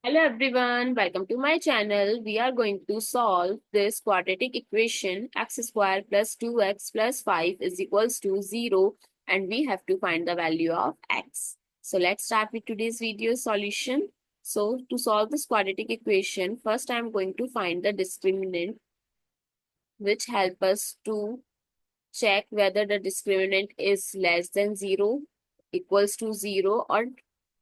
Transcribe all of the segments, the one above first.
Hello everyone, welcome to my channel. We are going to solve this quadratic equation x square plus 2x plus 5 is equals to 0 and we have to find the value of x. So let's start with today's video solution. So to solve this quadratic equation, first I am going to find the discriminant which help us to check whether the discriminant is less than 0, equals to 0 or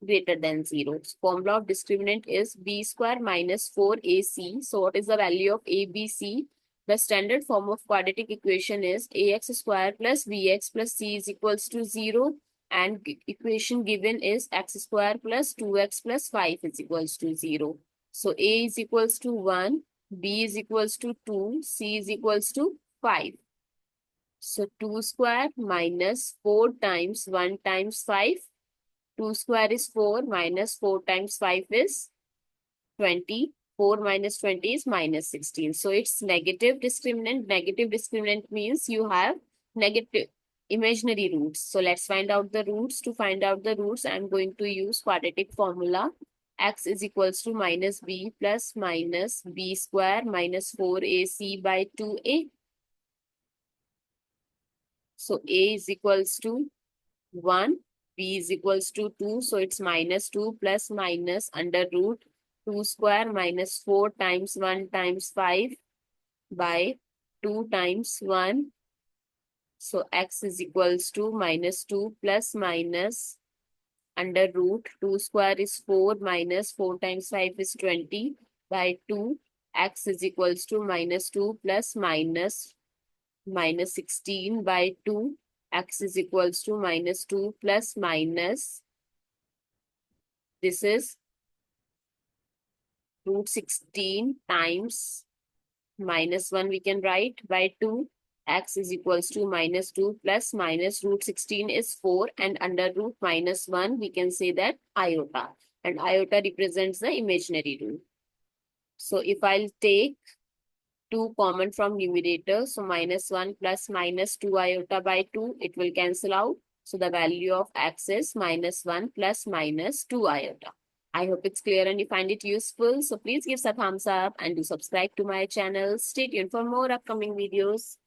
greater than 0. So formula of discriminant is b square minus 4ac. So what is the value of abc? The standard form of quadratic equation is ax square plus bx plus c is equals to 0 and equation given is x square plus 2x plus 5 is equals to 0. So a is equals to 1, b is equals to 2, c is equals to 5. So 2 square minus 4 times 1 times 5. 2 square is 4 minus 4 times 5 is 20. 4 minus 20 is minus 16. So it's negative discriminant. Negative discriminant means you have negative imaginary roots. So let's find out the roots. To find out the roots, I'm going to use quadratic formula. X is equals to minus b plus minus b square minus 4ac by 2a. So a is equals to 1, b is equals to 2. So it's minus 2 plus minus under root 2 square minus 4 times 1 times 5 by 2 times 1. So x is equals to minus 2 plus minus under root 2 square is 4 minus 4 times 5 is 20 by 2. X is equals to minus 2 plus minus 16 by 2. X is equals to minus 2 plus minus, this is root 16 times minus 1 we can write by 2. X is equals to minus 2 plus minus root 16 is 4 and under root minus 1 we can say that iota, and iota represents the imaginary root. So if I'll take 2 common from numerator. So minus 1 plus minus 2 iota by 2. It will cancel out. So the value of x is minus 1 plus minus 2 iota. I hope it's clear and you find it useful. So please give a thumbs up and do subscribe to my channel. Stay tuned for more upcoming videos.